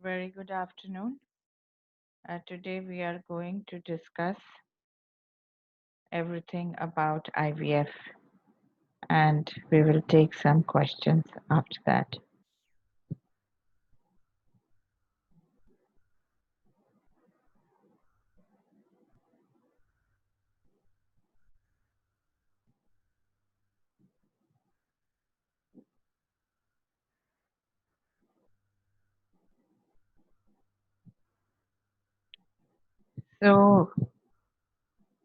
Very good afternoon. Today we are going to discuss everything about IVF and we will take some questions after that. So,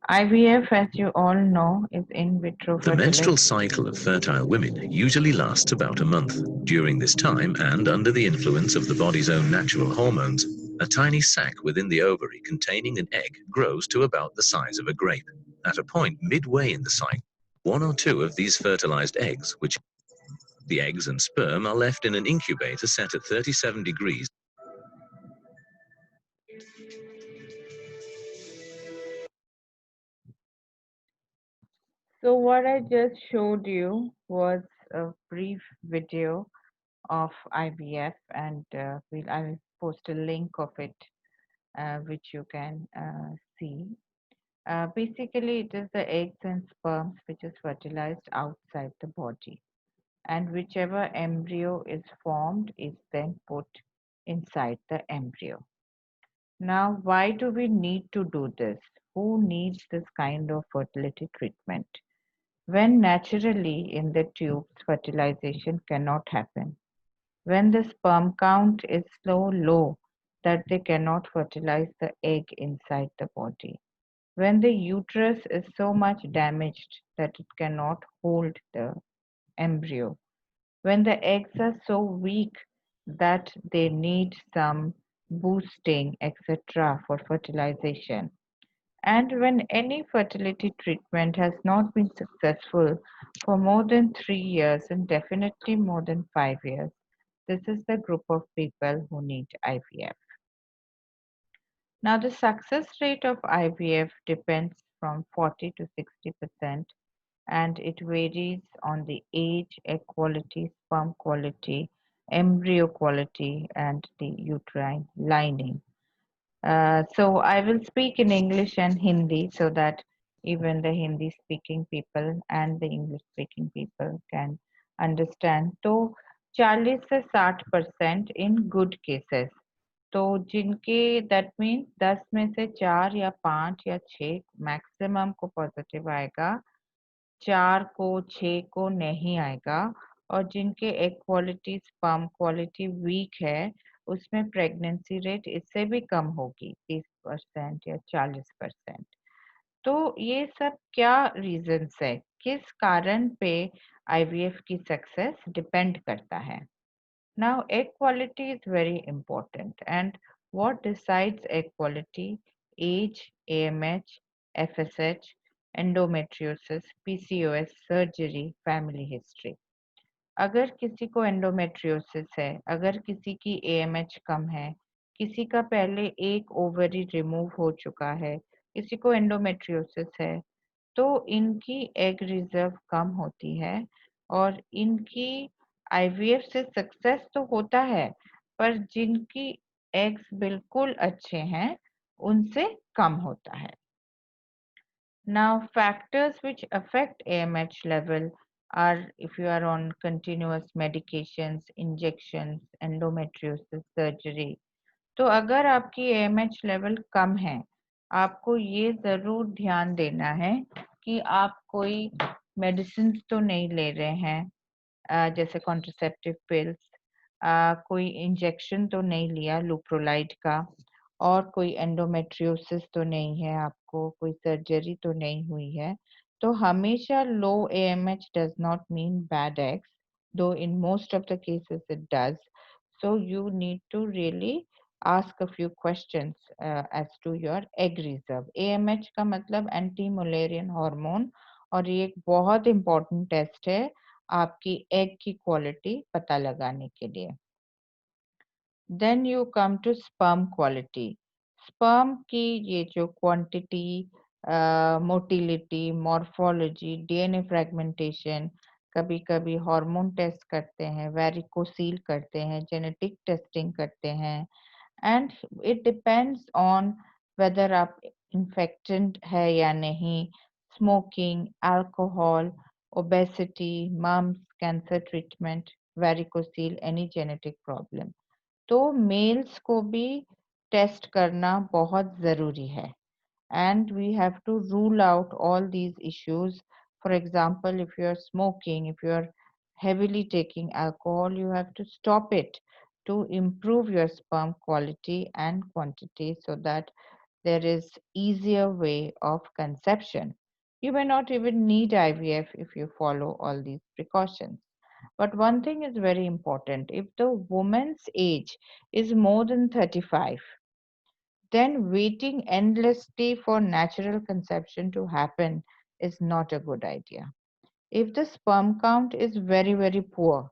IVF, as you all know, is in vitro The menstrual fertilization. cycle of fertile women usually lasts about a month. During this time, and under the influence of the body's own natural hormones, a tiny sac within the ovary containing an egg grows to about the size of a grape. At a point midway in the cycle, one or two of these fertilized eggs, which the eggs and sperm are left in an incubator set at 37 degrees. So, what I just showed you was a brief video of IVF, and I'll post a link of it, which you can see. Basically, it is the eggs and sperms which is fertilized outside the body, and whichever embryo is formed is then put inside the embryo. Now, why do we need to do this? Who needs this kind of fertility treatment? When naturally in the tubes fertilization cannot happen, when the sperm count is so low that they cannot fertilize the egg inside the body, when the uterus is so much damaged that it cannot hold the embryo, when the eggs are so weak that they need some boosting, etc., for fertilization, and when any fertility treatment has not been successful for more than 3 years and definitely more than 5 years, this is the group of people who need IVF. Now, the success rate of IVF depends from 40 to 60%, and it varies on the age, egg quality, sperm quality, embryo quality, and the uterine lining. So I will speak in English and Hindi so that even the Hindi speaking people and the English speaking people can understand. तो 40 से 60% in good cases, तो जिनके that means 10 में से 4 या 5 या 6 maximum को positive आएगा, 4 को 6 को नहीं आएगा, और जिनके egg quality sperm quality weak है उसमें प्रेगनेंसी रेट इससे भी कम होगी 30% या 40%। तो ये सब क्या रीजंस है, किस कारण पे आईवीएफ की सक्सेस डिपेंड करता है? Now, egg quality is very important. And what decides egg quality? Age, AMH, FSH, endometriosis, PCOS, surgery, family history. अगर किसी को एंडोमेट्रियोसिस है, अगर किसी की एएमएच कम है, किसी का पहले एक ओवरी रिमूव हो चुका है, किसी को एंडोमेट्रियोसिस है, तो इनकी एग रिजर्व कम होती है और इनकी आईवीएफ से सक्सेस तो होता है, पर जिनकी एग्स बिल्कुल अच्छे हैं उनसे कम होता है। Now, factors which affect AMH level are if you are on continuous medications, injections, endometriosis surgery. तो अगर आपकी AMH लेवल कम है, आपको ये ज़रूर ध्यान देना है कि आप कोई मेडिसिन तो नहीं ले रहे हैं, जैसे कॉन्ट्रासेप्टिव पिल्स, कोई इंजेक्शन तो नहीं लिया लुप्रोलाइड का, और कोई एंडोमेट्रियोसिस तो नहीं है आपको, कोई सर्जरी तो नहीं हुई है। तो हमेशा लो AMH does not mean bad eggs, though in most of the cases it does. So you need to really ask a few questions as to your egg reserve. AMH का मतलब एंटी मुलेरियन हार्मोन, और ये एक बहुत important test है आपकी egg की quality पता लगाने के लिए। Then you come to sperm quality. Sperm की ये जो quantity, motility, morphology, DNA fragmentation, कभी कभी हार्मोन टेस्ट करते हैं, वेरिकोसील करते हैं, जेनेटिक टेस्टिंग करते हैं, and it depends on whether आप इन्फेक्टेड है या नहीं, smoking, alcohol, obesity, mumps, cancer treatment, varicocele, any genetic problem. तो मेल्स को भी टेस्ट करना बहुत ज़रूरी है, and we have to rule out all these issues. For example, if you are smoking, if you are heavily taking alcohol, you have to stop it to improve your sperm quality and quantity so that there is easier way of conception. You may not even need IVF if you follow all these precautions. But one thing is very important. If the woman's age is more than 35, then waiting endlessly for natural conception to happen is not a good idea. If the sperm count is very, very poor,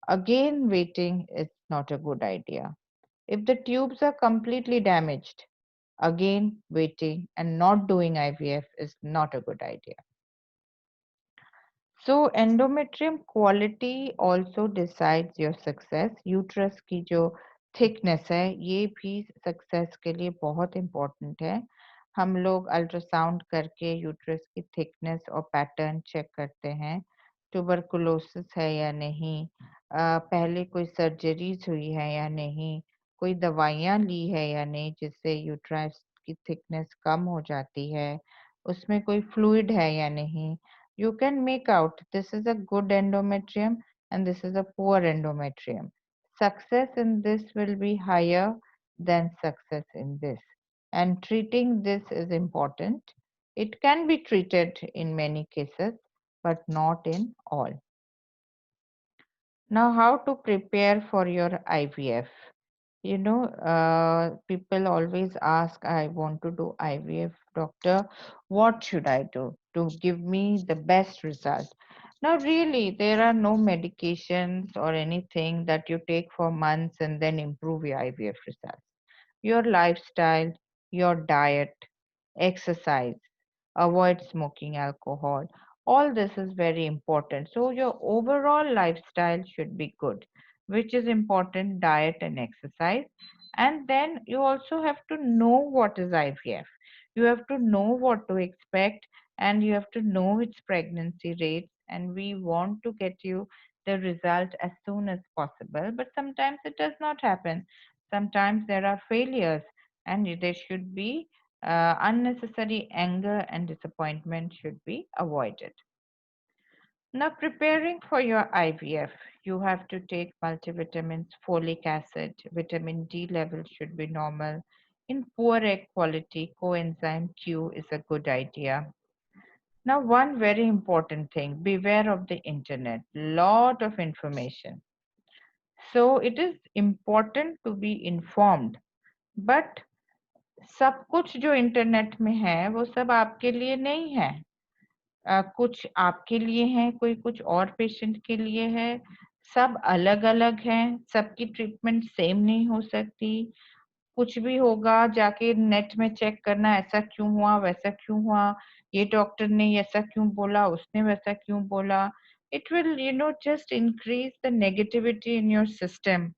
again waiting is not a good idea. If the tubes are completely damaged, again waiting and not doing IVF is not a good idea. So endometrium quality also decides your success. Uterus की जो thickness है ये भी success के लिए बहुत important है. हम लोग अल्ट्रासाउंड करके यूट्रस की थिकनेस और पैटर्न चेक करते हैं, ट्यूबरकुलोसिस है या नहीं, पहले कोई सर्जरीज हुई है या नहीं, कोई दवाइयाँ ली है या नहीं जिससे यूट्रस की थिकनेस कम हो जाती है, उसमें कोई फ्लूइड है या नहीं. You can make out this is a good endometrium and this is a poor endometrium. Success in this will be higher than success in this. And treating this is important. It can be treated in many cases, but not in all. Now, how to prepare for your IVF? People always ask, I want to do IVF, doctor. What should I do to give me the best result? Now, really, there are no medications or anything that you take for months and then improve your IVF results. Your lifestyle, your diet, exercise, avoid smoking alcohol. All this is very important. So your overall lifestyle should be good, which is important, diet and exercise. And then you also have to know what is IVF. You have to know what to expect and you have to know its pregnancy rates. And we want to get you the result as soon as possible. But sometimes it does not happen. Sometimes there are failures and there should be unnecessary anger and disappointment should be avoided. Now, preparing for your IVF, you have to take multivitamins, folic acid, vitamin D level should be normal. In poor egg quality, coenzyme Q is a good idea. Now, one very important thing, beware of the internet, lot of information. So, it is important to be informed, but सब कुछ जो internet में है वो सब आपके लिए नहीं है. कुछ आपके लिए है, कोई कुछ और पेशेंट के लिए है, सब अलग-अलग हैं, सबकी ट्रीटमेंट सेम नहीं हो सकती. कुछ भी होगा जाके नेट में चेक करना, ऐसा क्यों हुआ, वैसा क्यों हुआ, ये डॉक्टर ने ऐसा क्यों बोला, उसने वैसा क्यों बोला. It will just increase the negativity in your system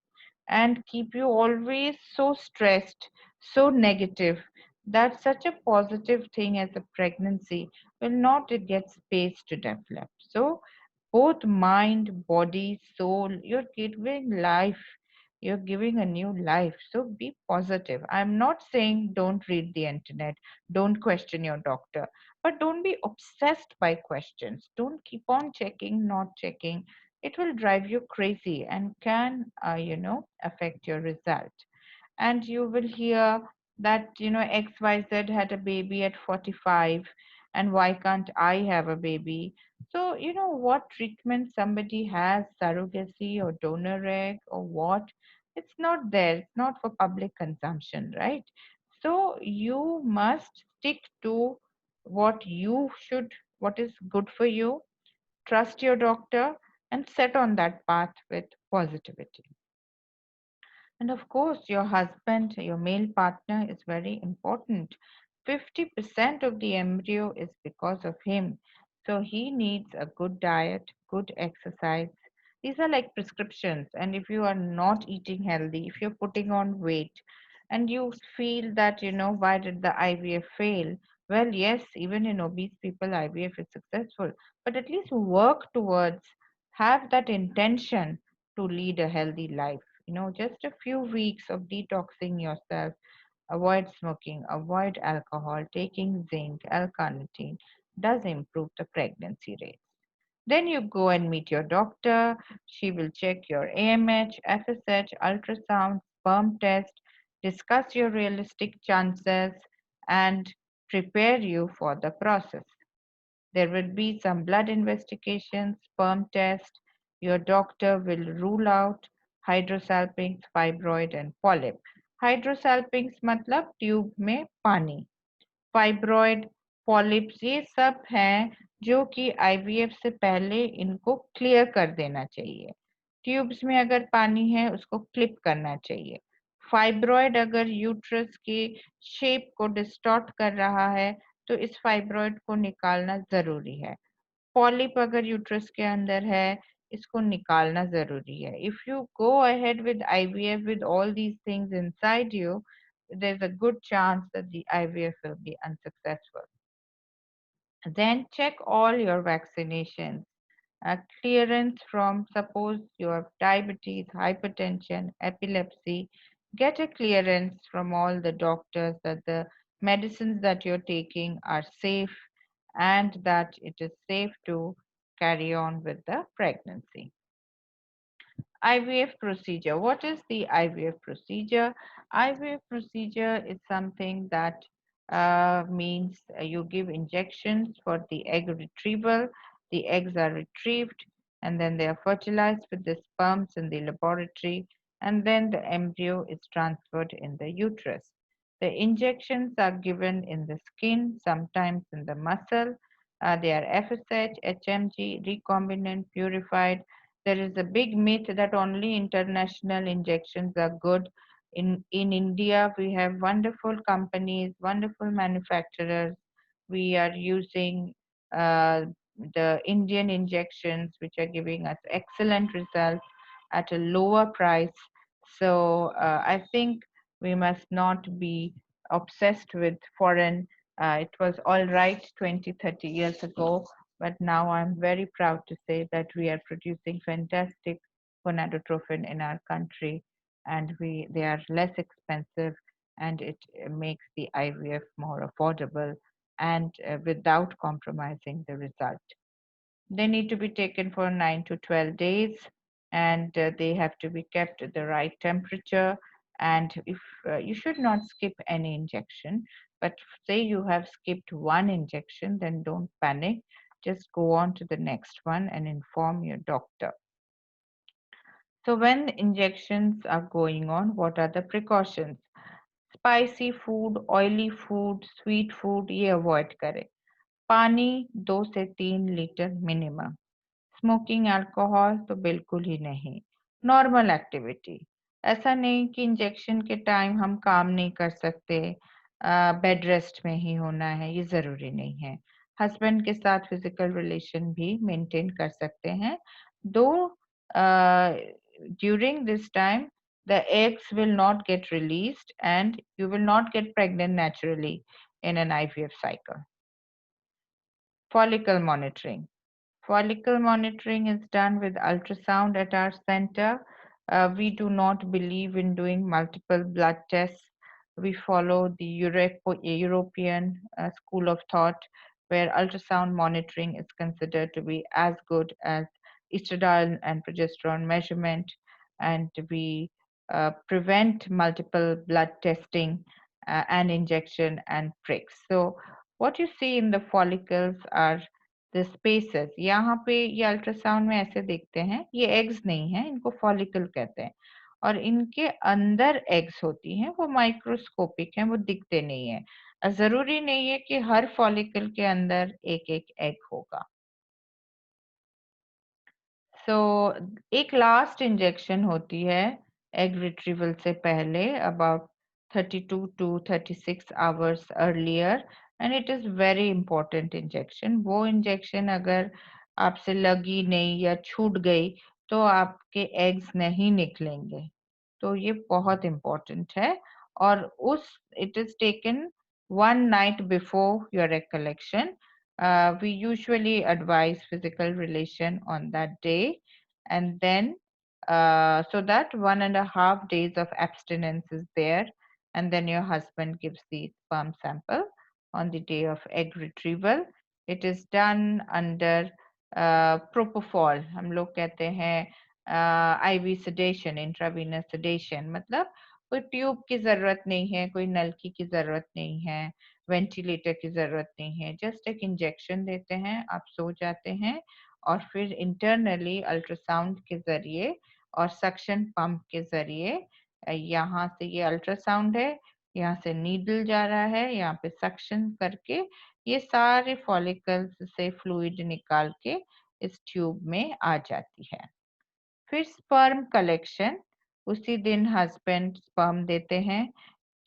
and keep you always so stressed, so negative, that such a positive thing as a pregnancy will not get space to develop. So, both mind, body, soul, you're giving life. You're giving a new life. So be positive. I'm not saying don't read the internet, don't question your doctor, but don't be obsessed by questions. Don't keep on checking, not checking. It will drive you crazy and can, affect your result. And you will hear that XYZ had a baby at 45 and why can't I have a baby. So what treatment somebody has, surrogacy or donor egg or what, it's not there, it's not for public consumption, right? So you must stick to what you should, what is good for you, trust your doctor and set on that path with positivity. And of course, your husband, your male partner is very important. 50% of the embryo is because of him. So he needs a good diet, good exercise. These are like prescriptions. And if you are not eating healthy, if you're putting on weight, and you feel that, why did the IVF fail? Well, yes, even in obese people, IVF is successful, but at least work towards, have that intention to lead a healthy life. Just a few weeks of detoxing yourself, avoid smoking, avoid alcohol, taking zinc, L-carnitine does improve the pregnancy rates. Then you go and meet your doctor. She will check your AMH, FSH, ultrasound, sperm test, discuss your realistic chances, and prepare you for the process. There will be some blood investigations, sperm test. Your doctor will rule out hydrosalpinx, fibroid, and polyp. हाइड्रोसैल्पिंग्स मतलब tube में पानी, fibroid, polyps, ये सब हैं जो कि IVF से पहले इनको क्लियर कर देना चाहिए. ट्यूब्स में अगर पानी है उसको क्लिप करना चाहिए. फाइब्रॉइड अगर यूट्रस के शेप को डिस्टॉर्ट कर रहा है तो इस फाइब्रॉइड को निकालना जरूरी है. पॉलिप अगर यूट्रस के अंदर है इसको निकालना जरूरी है. If you go ahead with IVF with all these things inside you, there's a good chance that the IVF will be unsuccessful. Then check all your vaccinations. Clearance from, suppose you have diabetes, hypertension, epilepsy, get a clearance from all the doctors that the medicines that you're taking are safe and that it is safe to carry on with the pregnancy. IVF procedure. What is the IVF procedure? IVF procedure is something that means you give injections for the egg retrieval. The eggs are retrieved and then they are fertilized with the sperms in the laboratory, and then the embryo is transferred in the uterus. The injections are given in the skin, sometimes in the muscle. They are FSH, HMG, recombinant, purified. There is a big myth that only international injections are good. In India, we have wonderful companies, wonderful manufacturers. We are using uh, the Indian injections, which are giving us excellent results at a lower price. So I think we must not be obsessed with foreign. It was all right 20, 30 years ago, but now I'm very proud to say that we are producing fantastic gonadotrophin in our country, and they are less expensive, and it makes the IVF more affordable and without compromising the result. They need to be taken for 9 to 12 days, and they have to be kept at the right temperature. And if you should not skip any injection, but say you have skipped one injection, then don't panic. Just go on to the next one and inform your doctor. So when injections are going on, what are the precautions? Spicy food, oily food, sweet food, ये avoid करें. पानी 2 से 3 litre minimum. Smoking alcohol तो बिल्कुल ही नहीं. Normal activity, ऐसा नहीं कि इंजेक्शन के टाइम हम काम नहीं कर सकते, बेड रेस्ट में ही होना है, ये ज़रूरी नहीं है. हस्बैंड के साथ फिजिकल रिलेशन भी मेंटेन कर सकते हैं. दो during this time the eggs will not get released and you will not get pregnant naturally in an IVF cycle. Follicle monitoring. Follicle monitoring is done with ultrasound at our center. We do not believe in doing multiple blood tests. We follow the European school of thought, where ultrasound monitoring is considered to be as good as estradiol and progesterone measurement, and we prevent multiple blood testing and injection and pricks. So, what you see in the follicles are the spaces. यहाँ पे ये ultrasound में ऐसे दिखते हैं, ये eggs नहीं है, इनको फॉलिकल कहते हैं, और इनके अंदर एग्स होती हैं, वो माइक्रोस्कोपिक हैं, वो दिखते नहीं है. जरूरी नहीं है कि हर फॉलिकल के अंदर एक एक एग होगा. सो एक लास्ट इंजेक्शन होती है एग रिट्रीवल से पहले, about 32 to 36 hours earlier, and it is very important injection. वो इंजेक्शन अगर आपसे लगी नहीं या छूट गई तो आपके एग्स नहीं निकलेंगे. तो ये बहुत इम्पोर्टेंट है. और उस it is taken 1 night before your recollection. We usually advise physical relation on that day, and then so that 1.5 days of abstinence is there, and then your husband gives the sperm sample on the day of egg retrieval. It is done under propofol. हम लोग कहते हैं ivy sedation, intravenous sedation. मतलब कोई tube की जरूरत नहीं है, कोई नलकी की जरूरत नहीं है, वेंटिलेटर की जरूरत नहीं है. जस्ट एक इंजेक्शन देते हैं, आप सो जाते हैं, और फिर इंटरनली अल्ट्रासाउंड के जरिए और सक्शन पंप के जरिए यहाँ से ये अल्ट्रासाउंड है, यहाँ से नीडल जा रहा है, यहाँ पे सक्शन करके ये सारे फॉलिकल्स से फ्लूइड निकाल के इस ट्यूब में आ जाती है. फिर स्पर्म कलेक्शन. उसी दिन हस्बैंड स्पर्म देते हैं.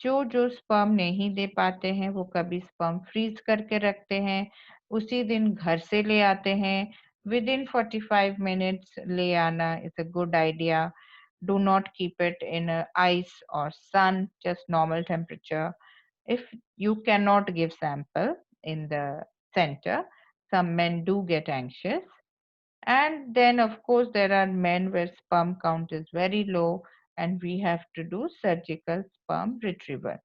जो स्पर्म नहीं दे पाते हैं वो कभी स्पर्म फ्रीज करके रखते हैं, उसी दिन घर से ले आते हैं. विद इन 45 minutes ले आना is a good idea. Do not keep it in ice or sun, just normal temperature. If you cannot give sample in the center, some men do get anxious. And then, of course, there are men where sperm count is very low and we have to do surgical sperm retrieval.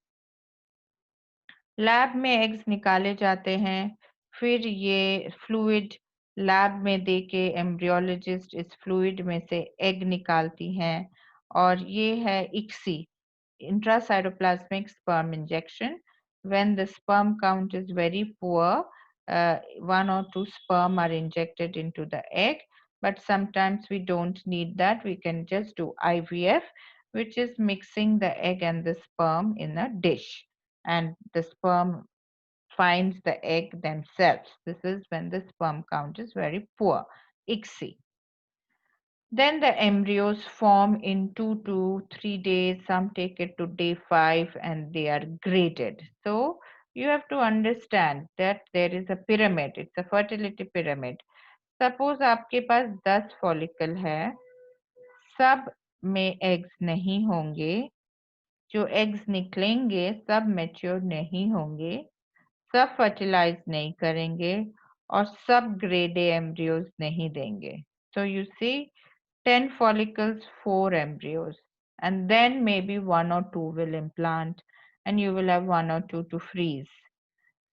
Lab में eggs निकाले जाते हैं, फिर ये fluid lab में दे के embryologist इस fluid में से एग निकालती हैं, और ये है ICSI, intracytoplasmic sperm injection. When the sperm count is very poor, 1 or 2 sperm are injected into the egg, but sometimes we don't need that. We can just do IVF, which is mixing the egg and the sperm in a dish, and the sperm finds the egg themselves. This is when the sperm count is very poor, ICSI. Then the embryos form in 2 to 3 days. Some take it to day 5 and they are graded. So you have to understand that there is a pyramid. It's a fertility pyramid. Suppose आपके पास 10 follicle है, सब में eggs नहीं होंगे, जो eggs निकलेंगे सब mature नहीं होंगे, सब fertilize नहीं करेंगे, और सब grade A embryos नहीं देंगे. So you see, 10 follicles, 4 embryos, and then maybe 1 or 2 will implant, and you will have 1 or 2 to freeze.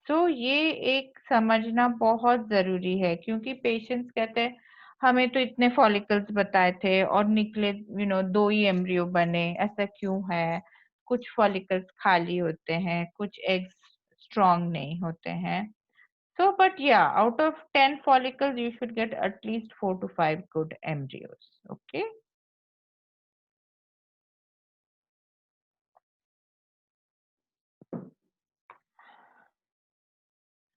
So ये एक समझना बहुत जरूरी है, क्योंकि पेशेंट्स कहते हैं हमें तो इतने फॉलिकल्स बताए थे और निकले 2 ही एम्ब्रियो बने, ऐसा क्यों है? कुछ फॉलिकल्स खाली होते हैं, कुछ एग्स स्ट्रॉन्ग नहीं होते हैं. So, but yeah, out of 10 follicles, you should get at least 4 to 5 good embryos. Okay.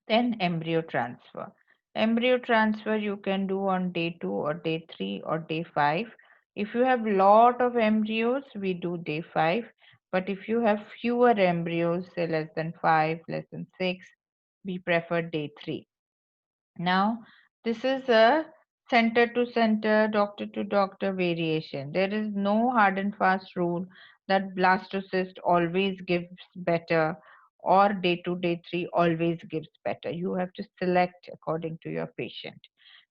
Then embryo transfer. Embryo transfer you can do on day 2 or day 3 or day 5. If you have lot of embryos, we do day 5. But if you have fewer embryos, say less than 5, less than 6, we prefer day 3. Now, this is a center to center, doctor to doctor variation. There is no hard and fast rule that blastocyst always gives better or day 2, day 3 always gives better. You have to select according to your patient.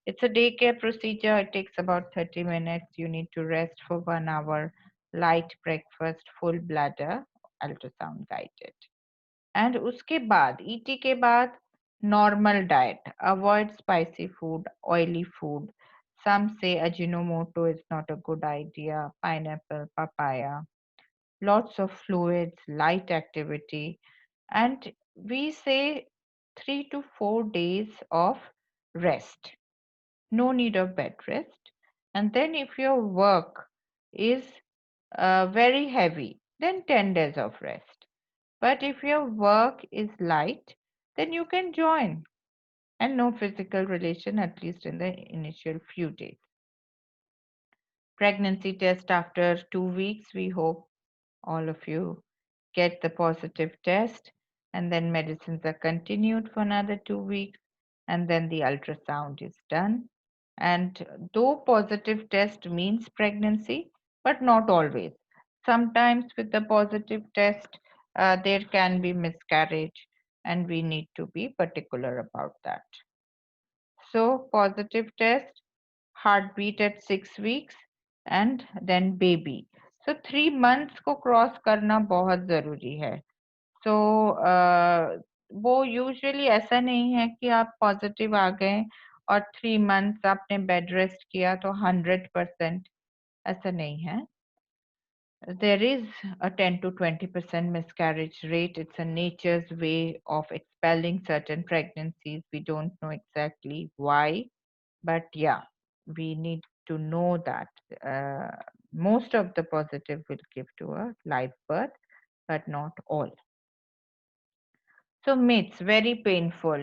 It's a daycare procedure. It takes about 30 minutes. You need to rest for 1 hour, light breakfast, full bladder, ultrasound guided. And उसके बाद ET के बाद normal diet. Avoid spicy food, oily food. Some say Ajinomoto is not a good idea. Pineapple, papaya. Lots of fluids, light activity. And we say 3 to 4 days of rest. No need of bed rest. And then if your work is very heavy, then 10 days of rest. But if your work is light, then you can join, and no physical relation at least in the initial few days. Pregnancy test after 2 weeks. We hope all of you get the positive test. and then medicines are continued for another 2 weeks, and then the ultrasound is done. And though positive test means pregnancy, but not always. Sometimes with the positive test, there can be miscarriage, and we need to be particular about that. So, positive test, heartbeat at 6 weeks, and then baby. So 3 months को cross करना बहुत ज़रूरी है. तो वो usually ऐसा नहीं है कि आप पॉजिटिव आ गए और 3 मंथ्स आपने बेड रेस्ट किया तो 100%, ऐसा नहीं है. There is a 10 to 20% miscarriage rate. It's a nature's way of expelling certain pregnancies. We don't know exactly why, but yeah, we need to know that uh, most of the positive will give to a live birth, but not all. So myths, very painful,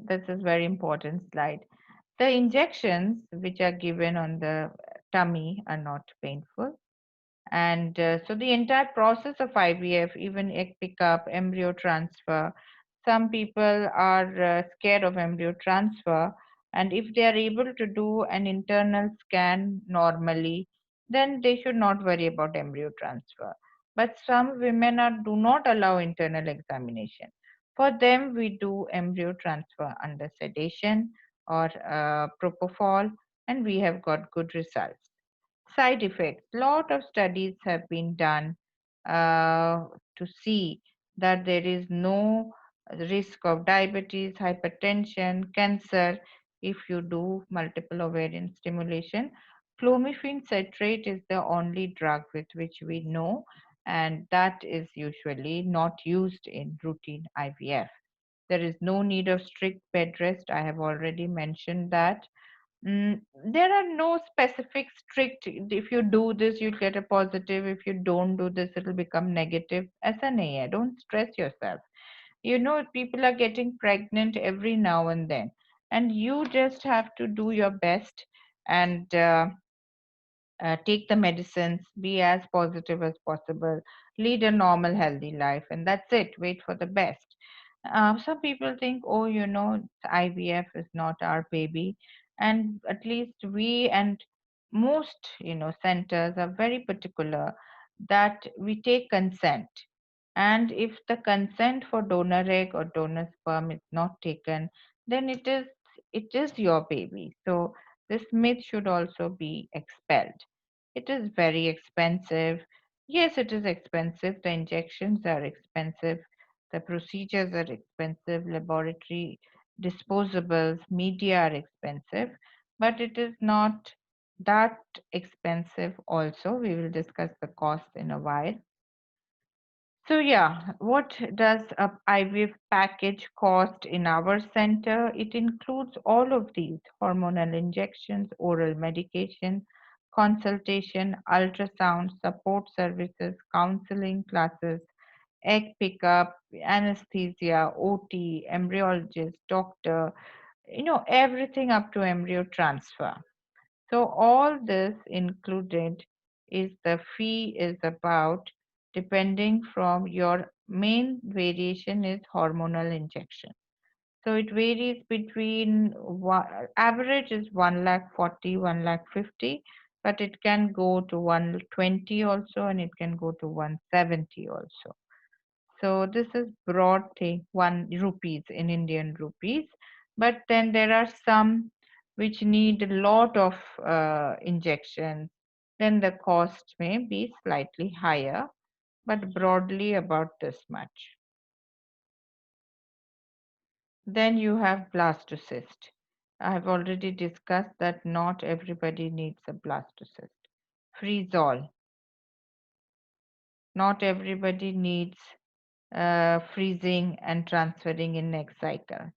this is very important slide. The injections which are given on the tummy are not painful. And so the entire process of IVF, even egg pickup, embryo transfer, some people are scared of embryo transfer. And if they are able to do an internal scan normally, then they should not worry about embryo transfer. But some women do not allow internal examination. For them, we do embryo transfer under sedation or propofol, and we have got good results. Side effects. Lot of studies have been done to see that there is no risk of diabetes, hypertension, cancer if you do multiple ovarian stimulation. Clomiphene citrate is the only drug with which we know, and that is usually not used in routine IVF. There is no need of strict bed rest. I have already mentioned that. There are no specific strict, if you do this, you'll get a positive. If you don't do this, it'll become negative. ऐसा नहीं है. Don't stress yourself. People are getting pregnant every now and then, and you just have to do your best and take the medicines, be as positive as possible, lead a normal, healthy life, and that's it. Wait for the best. Some people think, oh, IVF is not our baby, and at least we and most, centers are very particular that we take consent. And if the consent for donor egg or donor sperm is not taken, then it is your baby. So this myth should also be expelled. It is very expensive. Yes, it is expensive. The injections are expensive. The procedures are expensive. Laboratory disposables, media are expensive. But it is not that expensive also. We will discuss the cost in a while. So yeah, what does a IVF package cost in our center? It includes all of these: hormonal injections, oral medication, consultation, ultrasound, support services, counseling classes, egg pickup, anesthesia, OT, embryologist, doctor, everything up to embryo transfer. So all this included is the fee is about, depending from your main variation is hormonal injection. So it varies between average is 1 lakh 40, 1 lakh 50, but it can go to 120 also, and it can go to 170 also. So this is broad thing, 1 rupees in Indian rupees. But then there are some which need a lot of injections. Then the cost may be slightly higher, but broadly about this much. Then you have blastocyst. I have already discussed that not everybody needs a blastocyst. Freeze all. Not everybody needs freezing and transferring in next cycle.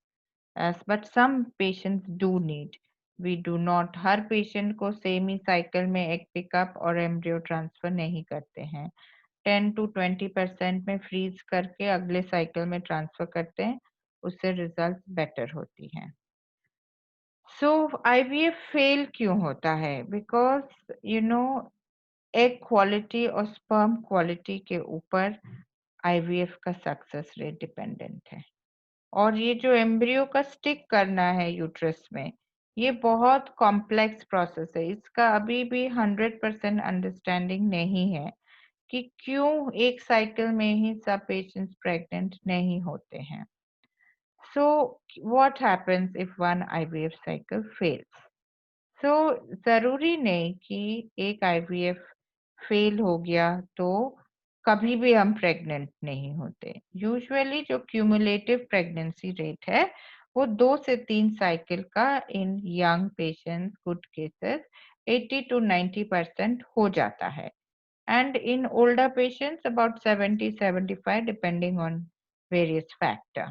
But some patients do need. We do not, her patient को same ही cycle में egg pickup और embryo transfer नहीं करते हैं. 10 to 20% में freeze करके अगले cycle में ट्रांसफर करते हैं, उससे रिजल्ट बेटर होती हैं. सो आईवीएफ फेल क्यों होता है? बिकॉज एग क्वालिटी और स्पर्म क्वालिटी के ऊपर आईवीएफ का सक्सेस रेट डिपेंडेंट है। और ये जो एम्ब्रियो का स्टिक करना है यूट्रस में, ये बहुत कॉम्प्लेक्स प्रोसेस है। इसका अभी भी 100% अंडरस्टैंडिंग नहीं है कि क्यों एक साइकिल में ही सब पेशेंट्स प्रेग्नेंट नहीं होते हैं। So what happens if one IVF cycle fails? So जरूरी नहीं कि एक आईवीएफ फेल हो गया तो कभी भी हम प्रेग्नेंट नहीं होते। यूजुअली जो क्यूमुलेटिव प्रेगनेंसी रेट है वो 2 से 3 साइकिल का in young patients good cases 80 to 90% हो जाता है, and in older patients about 70-75 depending on various factor.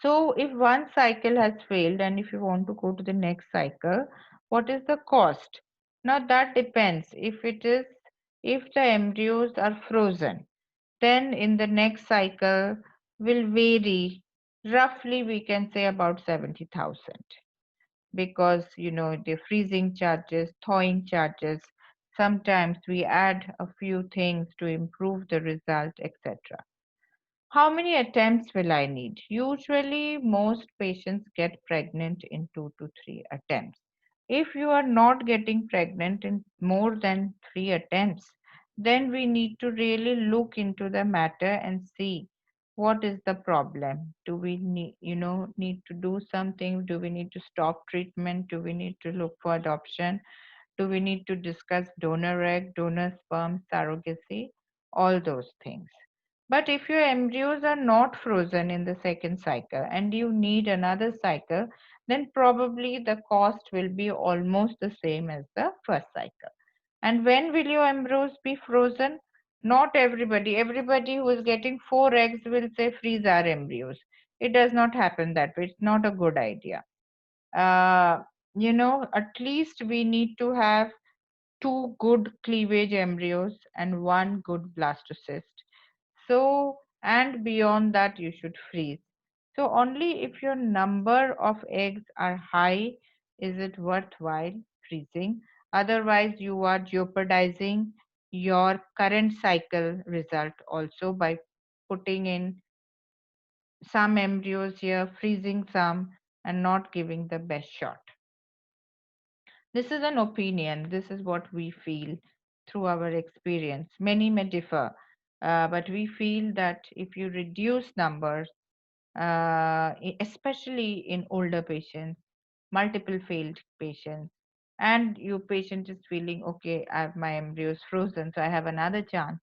So if one cycle has failed and if you want to go to the next cycle, what is the cost? Now that depends. If the embryos are frozen, then in the next cycle will vary. Roughly we can say about 70,000, because the freezing charges, thawing charges, sometimes we add a few things to improve the result, etc. How many attempts will I need? Usually, most patients get pregnant in 2 to 3 attempts. If you are not getting pregnant in more than 3 attempts, then we need to really look into the matter and see what is the problem. Do we need to do something? Do we need to stop treatment? Do we need to look for adoption? Do we need to discuss donor egg, donor sperm, surrogacy, all those things? But if your embryos are not frozen in the second cycle and you need another cycle, then probably the cost will be almost the same as the first cycle. And when will your embryos be frozen? Not everybody who is getting 4 eggs will say freeze our embryos. It does not happen that way. It's not a good idea. Uh, at least we need to have 2 good cleavage embryos and 1 good blastocyst. So, and beyond that, you should freeze. So, only if your number of eggs are high is it worthwhile freezing. Otherwise, you are jeopardizing your current cycle result also by putting in some embryos here, freezing some, and not giving the best shot. This is an opinion. This is what we feel through our experience. Many may differ, but we feel that if you reduce numbers, especially in older patients, multiple failed patients, and your patient is feeling, okay, I have my embryos frozen, so I have another chance,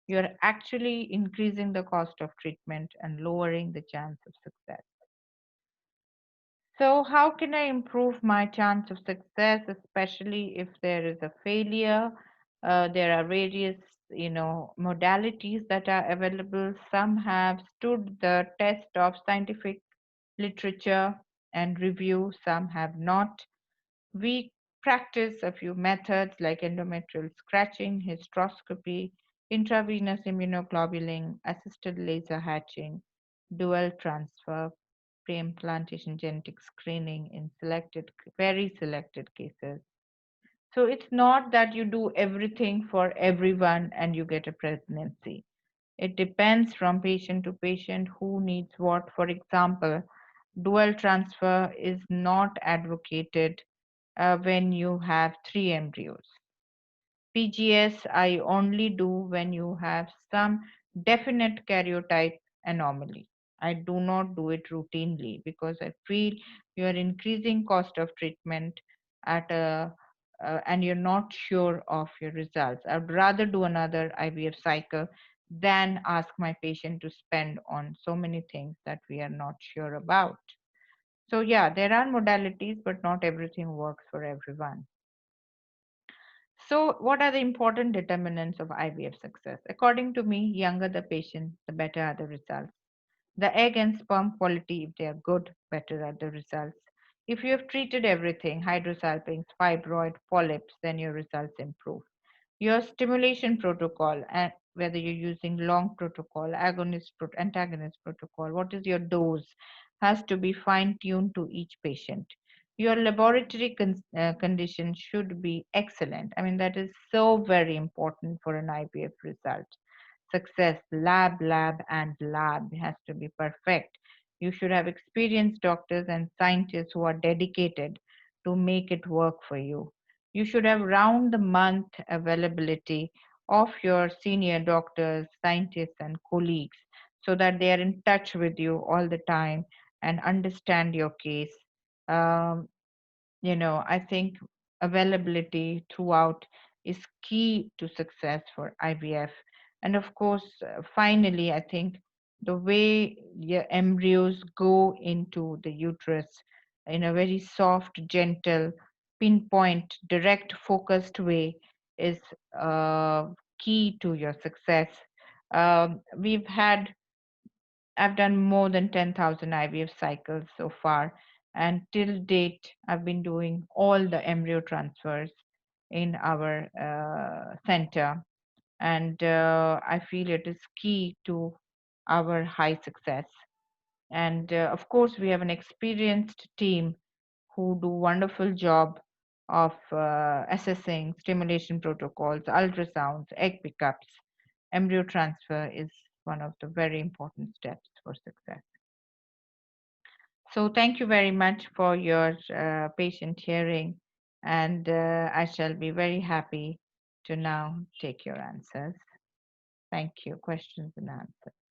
you're actually increasing the cost of treatment and lowering the chance of success. So, how can I improve my chance of success, especially if there is a failure? There are various, modalities that are available. Some have stood the test of scientific literature and review. Some have not. We practice a few methods like endometrial scratching, hysteroscopy, intravenous immunoglobulin, assisted laser hatching, dual transfer, pre-implantation genetic screening in very selected cases. So it's not that you do everything for everyone and you get a pregnancy. It depends from patient to patient who needs what. For example, dual transfer is not advocated when you have 3 embryos. PGS I only do when you have some definite karyotype anomaly. I do not do it routinely because I feel you are increasing cost of treatment at a and you're not sure of your results. I'd rather do another IVF cycle than ask my patient to spend on so many things that we are not sure about. So yeah, there are modalities, but not everything works for everyone. So, what are the important determinants of IVF success? According to me, younger the patient, the better are the results. The egg and sperm quality, if they are good, better are the results. If you have treated everything, hydrosalpinx, fibroid, polyps, then your results improve. Your stimulation protocol, and whether you're using long protocol, antagonist protocol, what is your dose, has to be fine tuned to each patient. Your laboratory condition should be excellent. I mean, that is so very important for an IVF result. success. Lab, and lab has to be perfect. You should have experienced doctors and scientists who are dedicated to make it work for you. You should have round the month availability of your senior doctors, scientists, and colleagues so that they are in touch with you all the time and understand your case. Um, I think availability throughout is key to success for IVF. And of course, finally, I think the way your embryos go into the uterus in a very soft, gentle, pinpoint, direct, focused way is uh, key to your success. We've had I've done more than 10,000 IVF cycles so far, and till date, I've been doing all the embryo transfers in our center, and I feel it is key to our high success. And of course, we have an experienced team who do wonderful job of assessing stimulation protocols, ultrasounds, egg pickups. Embryo transfer is one of the very important steps for success. So thank you very much for your patient hearing, and I shall be very happy to now take your answers. Thank you. Questions and answers.